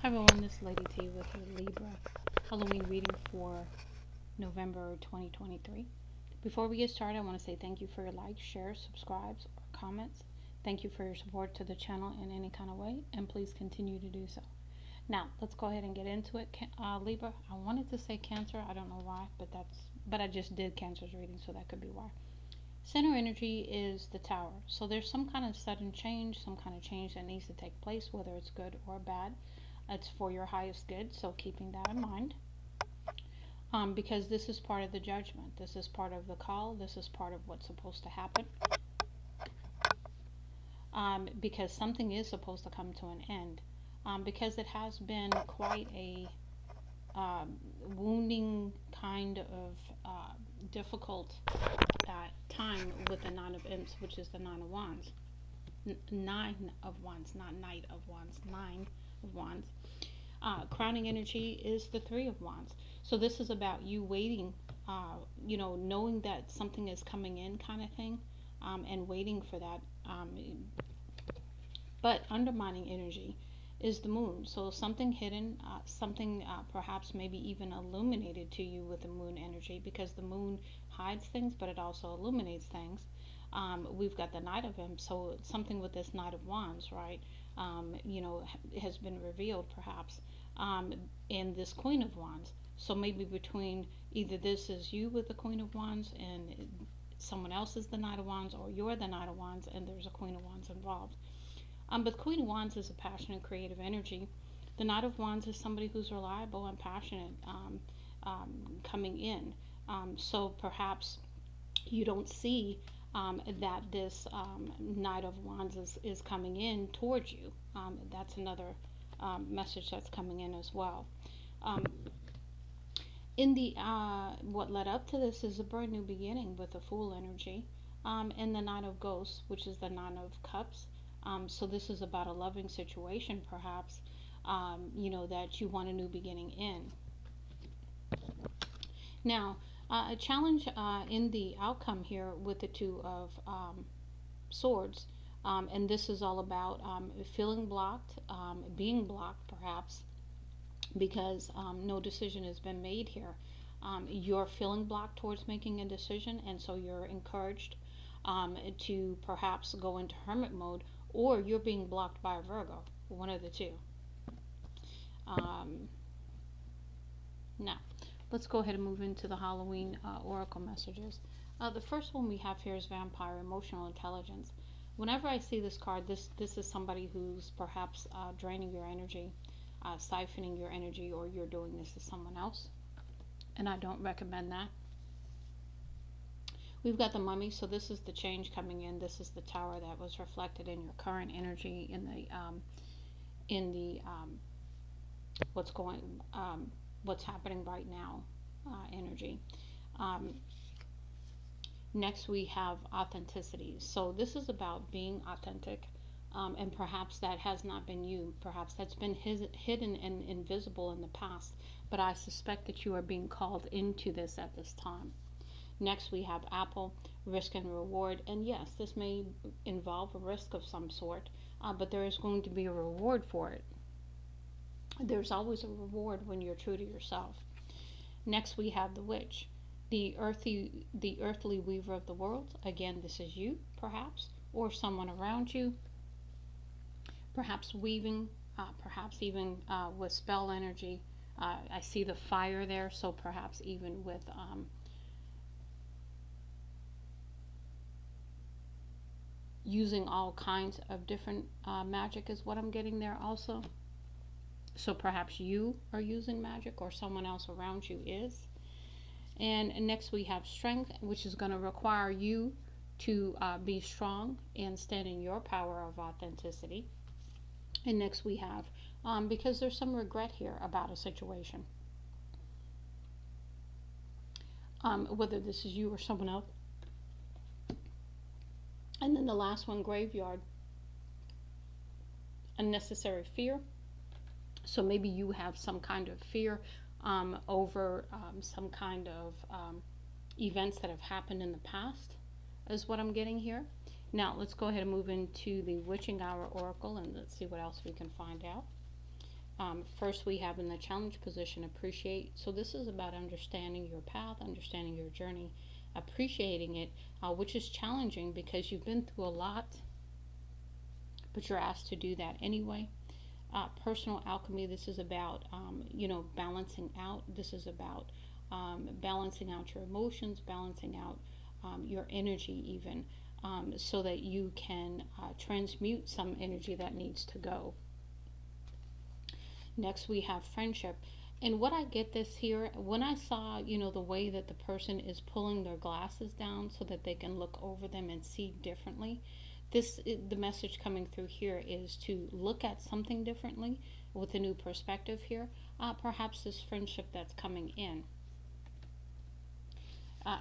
Hi everyone, this is Lady T with your Libra Halloween reading for November 2023. Before we get started, I want to say thank you for your likes, shares, subscribes, or comments. Thank you for your support to the channel in any kind of way, and please continue to do so. Now, let's go ahead and get into it. Libra, I wanted to say Cancer. I don't know why, but I just did Cancer's reading, so that could be why. Center energy is the Tower. So there's some kind of sudden change, some kind of change that needs to take place, whether it's good or bad. It's for your highest good, so keeping that in mind. Because this is part of the judgment. This is part of the call. This is part of what's supposed to happen. Because something is supposed to come to an end. Because it has been quite a wounding kind of difficult time with the Nine of Imps, which is the Nine of Wands. Nine of Wands, not Knight of Wands. Nine of Wands. Crowning energy is the Three of Wands. So this is about you waiting, knowing that something is coming in, kind of thing, and waiting for that. But undermining energy is the moon. So something hidden, something perhaps maybe even illuminated to you with the moon energy, because the moon hides things, but it also illuminates things. We've got the Knight of Imps, so something with this Knight of Wands, right? Has been revealed perhaps in this Queen of Wands. So maybe between either this is you with the Queen of Wands and someone else is the Knight of Wands, or you're the Knight of Wands and there's a Queen of Wands involved. But the Queen of Wands is a passionate, creative energy. The Knight of Wands is somebody who's reliable and passionate coming in. So perhaps you don't see that this Knight of Wands is coming in towards you. That's another message that's coming in as well. Um, in the what led up to this is a brand new beginning with the Fool energy, and the Nine of Ghosts, which is the Nine of Cups. So this is about a loving situation, perhaps. That you want a new beginning in. Now, a challenge in the outcome here with the Two of Swords, and this is all about feeling blocked, being blocked, perhaps because no decision has been made here. You're feeling blocked towards making a decision, and so you're encouraged to perhaps go into hermit mode, or you're being blocked by a Virgo, one of the two. Um, Now, let's go ahead and move into the Halloween oracle messages. The first one we have here is Vampire Emotional Intelligence. Whenever I see this card, this is somebody who's perhaps draining your energy, siphoning your energy, or you're doing this to someone else. And I don't recommend that. We've got the Mummy, so this is the change coming in. This is the Tower that was reflected in your current energy in the what's going what's happening right now energy. Um, Next, we have authenticity. So this is about being authentic, and perhaps that has not been you. Perhaps that's been hidden and invisible in the past. But I suspect that you are being called into this at this time. Next, we have Apple, risk and reward. And yes, this may involve a risk of some sort, but there is going to be a reward for it. There's always a reward when you're true to yourself. Next, we have the Witch, the earthly weaver of the world. Again, this is you, perhaps, or someone around you, perhaps weaving, perhaps even with spell energy. I see the fire there, so perhaps even with using all kinds of different magic is what I'm getting there also. So perhaps you are using magic, or someone else around you is. And next we have strength, which is going to require you to be strong and stand in your power of authenticity. And next we have, because there's some regret here about a situation, whether this is you or someone else. And then the last one, graveyard, unnecessary fear. So maybe you have some kind of fear over some kind of events that have happened in the past, is what I'm getting here. Now, let's go ahead and move into the Witching Hour Oracle, and let's see what else we can find out. First, we have in the challenge position appreciate. So, this is about understanding your path, understanding your journey, appreciating it, which is challenging because you've been through a lot, but you're asked to do that anyway. Personal alchemy, this is about, balancing out. This is about balancing out your emotions, balancing out your energy, even so that you can transmute some energy that needs to go. Next, we have friendship. And what I get this here, when I saw, the way that the person is pulling their glasses down so that they can look over them and see differently, the message coming through here is to look at something differently with a new perspective here. Perhaps this friendship that's coming in.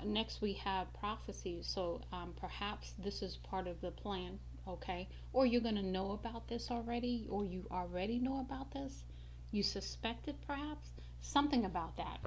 Next, we have prophecies. So perhaps this is part of the plan, okay? Or you're going to know about this already, or you already know about this. You suspect it, perhaps. Something about that.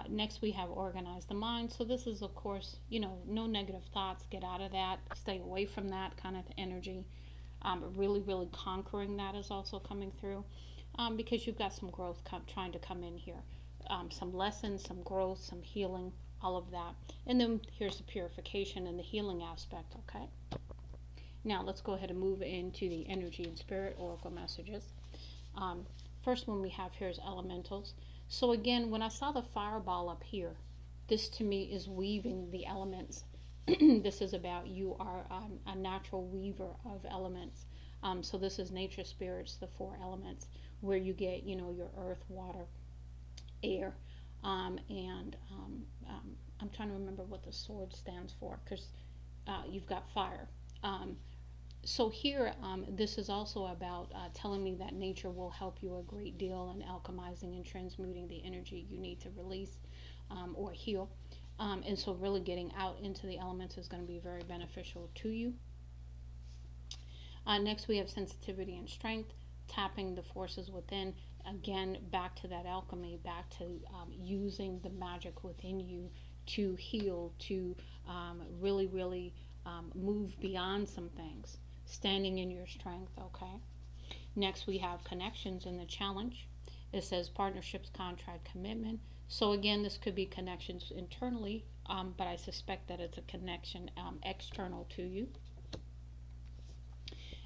Next, we have organize the mind. So this is, of course, no negative thoughts. Get out of that. Stay away from that kind of energy. Really, really conquering that is also coming through because you've got some growth trying to come in here. Some lessons, some growth, some healing, all of that. And then here's the purification and the healing aspect, okay? Now, let's go ahead and move into the energy and spirit oracle messages. First one we have here is elementals. So again, when I saw the fireball up here, this to me is weaving the elements. This is about you are a natural weaver of elements. So this is nature spirits, the 4 elements, where you get, your earth, water, air, and I'm trying to remember what the sword stands for because you've got fire. So here, this is also about telling me that nature will help you a great deal in alchemizing and transmuting the energy you need to release or heal. And so really getting out into the elements is going to be very beneficial to you. Next, we have sensitivity and strength, tapping the forces within. Again, back to that alchemy, back to using the magic within you to heal, to really, really move beyond some things. Standing in your strength, okay? Next, we have connections in the challenge. It says partnerships, contract, commitment. So again, this could be connections internally, but I suspect that it's a connection external to you.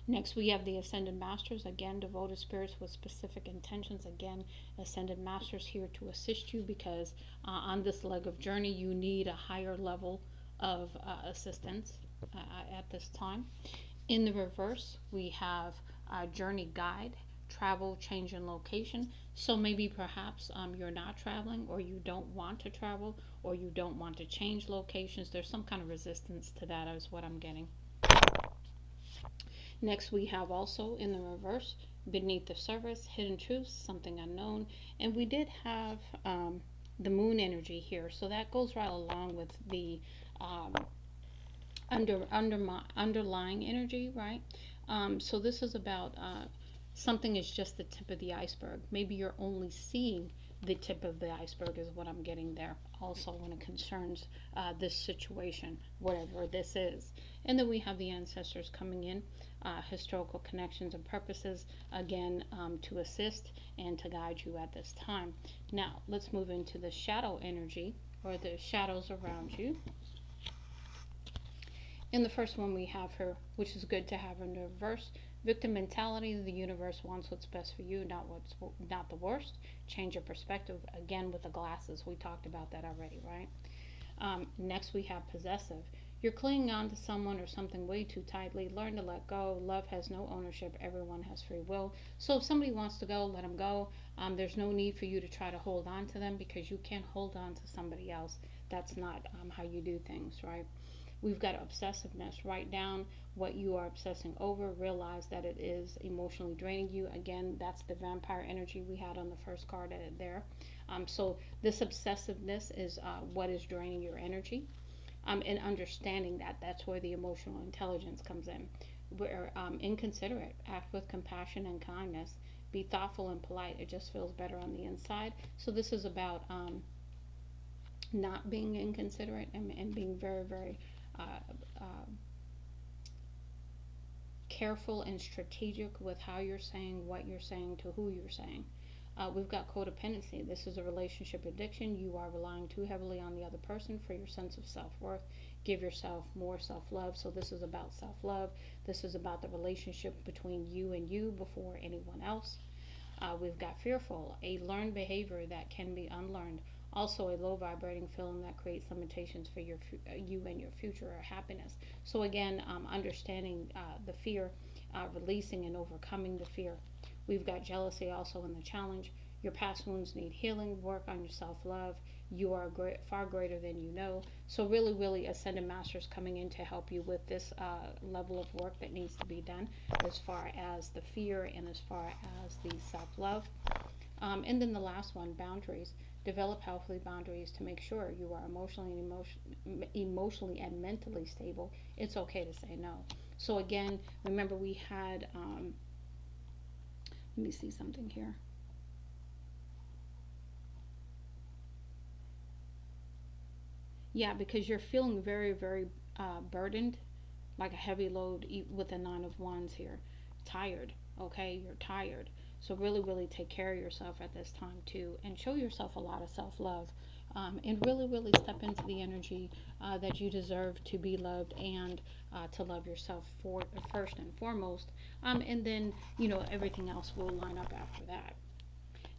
Next, we have the Ascended Masters. Again, devoted spirits with specific intentions. Again, Ascended Masters here to assist you because on this leg of journey, you need a higher level of assistance at this time. In the reverse, we have journey guide, travel, change in location. So maybe perhaps you're not traveling, or you don't want to travel, or you don't want to change locations. There's some kind of resistance to that is what I'm getting. Next, we have also in the reverse, beneath the surface, hidden truths, something unknown. And we did have the moon energy here. So that goes right along with the underlying energy, right? So this is about something is just the tip of the iceberg. Maybe you're only seeing the tip of the iceberg is what I'm getting there also when it concerns this situation, whatever this is. And then we have the ancestors coming in, historical connections and purposes, again, to assist and to guide you at this time. Now, let's move into the shadow energy, or the shadows around you. In the first one we have her, which is good to have in the reverse. Victim mentality, the universe wants what's best for you, not the worst. Change your perspective, again with the glasses. We talked about that already, right? Next we have possessive. You're clinging on to someone or something way too tightly. Learn to let go. Love has no ownership. Everyone has free will. So if somebody wants to go, let them go. There's no need for you to try to hold on to them because you can't hold on to somebody else. That's not how you do things, right? We've got obsessiveness. Write down what you are obsessing over. Realize that it is emotionally draining you. Again, that's the vampire energy we had on the first card there. So this obsessiveness is what is draining your energy. And understanding that, that's where the emotional intelligence comes in. We're inconsiderate. Act with compassion and kindness. Be thoughtful and polite. It just feels better on the inside. So this is about not being inconsiderate and being very, very careful and strategic with how you're saying, what you're saying, to who you're saying. We've got codependency. This is a relationship addiction. You are relying too heavily on the other person for your sense of self-worth. Give yourself more self-love. So this is about self-love. This is about the relationship between you and you before anyone else. We've got fearful, a learned behavior that can be unlearned. Also, a low vibrating feeling that creates limitations for you and your future or happiness. So again, understanding the fear, releasing and overcoming the fear. We've got jealousy also in the challenge. Your past wounds need healing. Work on your self-love. You are far greater than you know. So really, really, ascended masters coming in to help you with this level of work that needs to be done, as far as the fear and as far as the self-love. And then the last one, boundaries. Develop healthy boundaries to make sure you are emotionally and mentally stable. It's okay to say no. So again, remember we had, let me see something here. Yeah, because you're feeling very, very burdened, like a heavy load with the Nine of Wands here. Tired, okay? You're tired. So really, really take care of yourself at this time too, and show yourself a lot of self-love, and really, really step into the energy that you deserve to be loved and to love yourself for first and foremost, and then everything else will line up after that.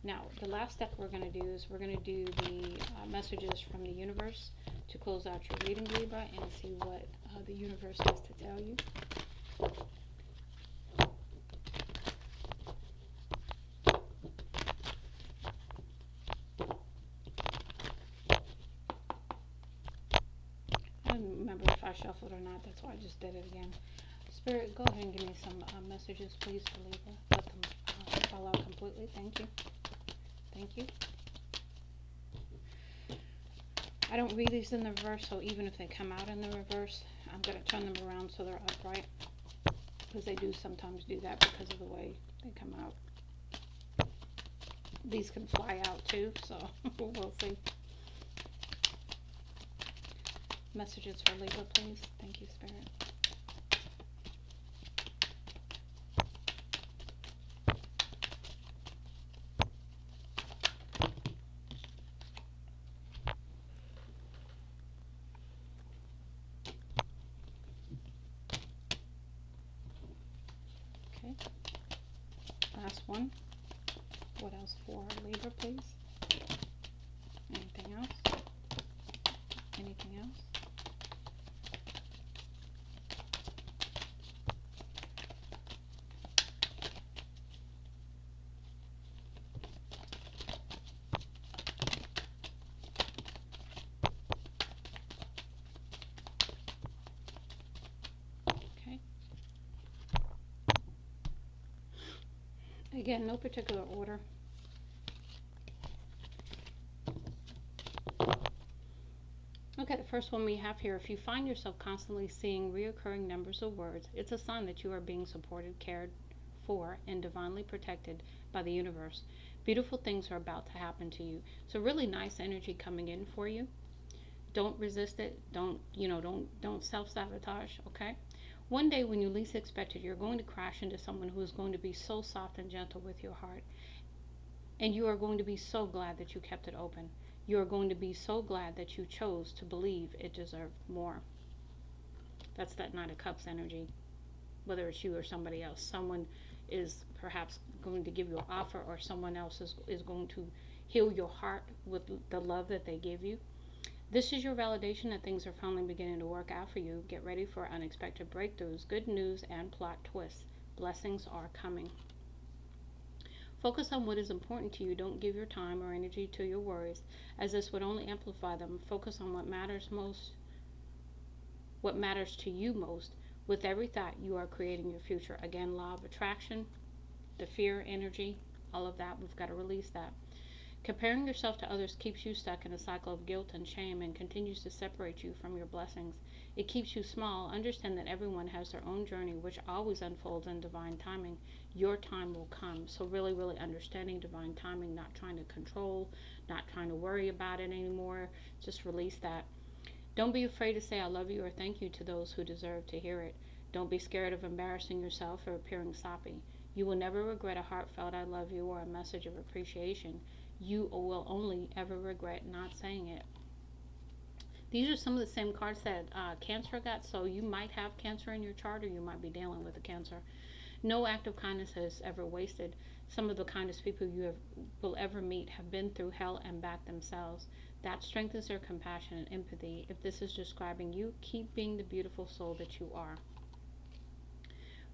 Now, the last step we're going to do is we're going to do the messages from the universe to close out your reading, Libra, and see what the universe has to tell you. I don't remember if I shuffled or not. That's why I just did it again. Spirit, go ahead and give me some messages, please, for Libra. Let them fall out completely. Thank you. Thank you. I don't read these in the reverse, so even if they come out in the reverse, I'm going to turn them around so they're upright, because they do sometimes do that because of the way they come out. These can fly out too, so we'll see. Messages for Libra, please. Thank you, Spirit. Okay. Last one. What else for Libra, please? Anything else? Anything else? Okay. Again, no particular order. Okay, the first one we have here, if you find yourself constantly seeing reoccurring numbers of words, it's a sign that you are being supported, cared for, and divinely protected by the universe. Beautiful things are about to happen to you. So really nice energy coming in for you. Don't resist it. Don't self-sabotage, okay? One day when you least expect it, you're going to crash into someone who is going to be so soft and gentle with your heart. And you are going to be so glad that you kept it open. You are going to be so glad that you chose to believe it deserved more. That's that Knight of Cups energy. Whether it's you or somebody else. Someone is perhaps going to give you an offer, or someone else is going to heal your heart with the love that they give you. This is your validation that things are finally beginning to work out for you. Get ready for unexpected breakthroughs, good news, and plot twists. Blessings are coming. Focus on what is important to you. Don't give your time or energy to your worries, as this would only amplify them. Focus on what matters most, what matters to you most. With every thought, you are creating your future. Again, law of attraction, the fear energy, all of that, we've got to release that. Comparing yourself to others keeps you stuck in a cycle of guilt and shame and continues to separate you from your blessings. It keeps you small. Understand that everyone has their own journey, which always unfolds in divine timing. Your time will come. So really, really understanding divine timing, not trying to control, not trying to worry about it anymore. Just release that. Don't be afraid to say I love you or thank you to those who deserve to hear it. Don't be scared of embarrassing yourself or appearing sloppy. You will never regret a heartfelt I love you or a message of appreciation. You will only ever regret not saying it. These are some of the same cards that Cancer got. So you might have Cancer in your chart, or you might be dealing with a Cancer. No act of kindness is ever wasted. Some of the kindest people will ever meet have been through hell and back themselves. That strengthens their compassion and empathy. If this is describing you, keep being the beautiful soul that you are.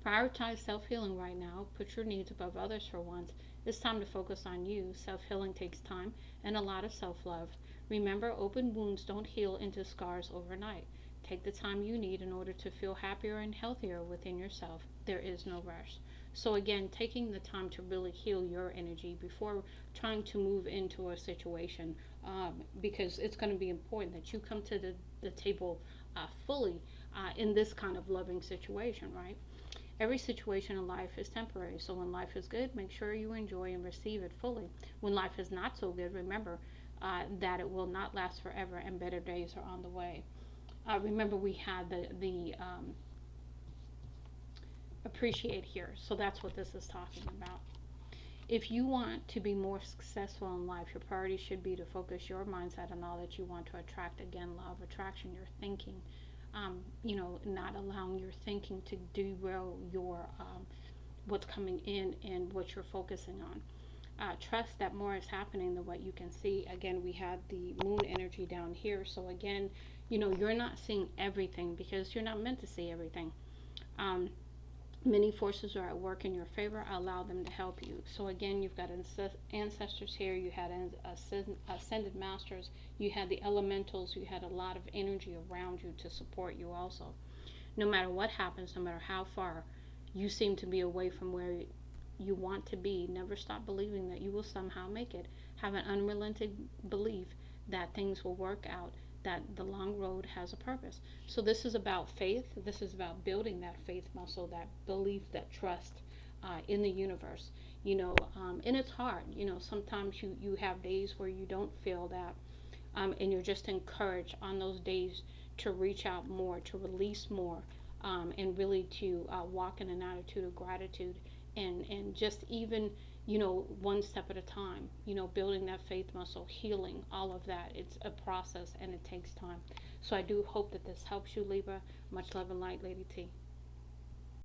Prioritize self healing right now. Put your needs above others for once. It's time to focus on you. Self healing takes time and a lot of self love. Remember, open wounds don't heal into scars overnight. Take the time you need in order to feel happier and healthier within yourself. There is no rush. So, again, taking the time to really heal your energy before trying to move into a situation, because it's going to be important that you come to the table fully in this kind of loving situation, right? Every situation in life is temporary, so when life is good, make sure you enjoy and receive it fully. When life is not so good, remember that it will not last forever and better days are on the way. Remember, we had the appreciate here, so that's what this is talking about. If you want to be more successful in life, your priority should be to focus your mindset on all that you want to attract. Again, law of attraction, your thinking. Not allowing your thinking to derail your what's coming in and what you're focusing on. Trust that more is happening than what you can see. Again, we had the moon energy down here. So again, you're not seeing everything because you're not meant to see everything. Um, Many forces are at work in your favor. Allow them to help you. So again, you've got ancestors here. You had ascended masters. You had the elementals. You had a lot of energy around you to support you also. No matter what happens, no matter how far you seem to be away from where you want to be, never stop believing that you will somehow make it. Have an unrelenting belief that things will work out, that the long road has a purpose. So this is about faith. This is about building that faith muscle, that belief, that trust in the universe. And it's hard. Sometimes you have days where you don't feel that, and you're just encouraged on those days to reach out more, to release more, and really to walk in an attitude of gratitude, and just even one step at a time, building that faith muscle, healing, all of that. It's a process and it takes time. So I do hope that this helps you, Libra. Much love and light, Lady T.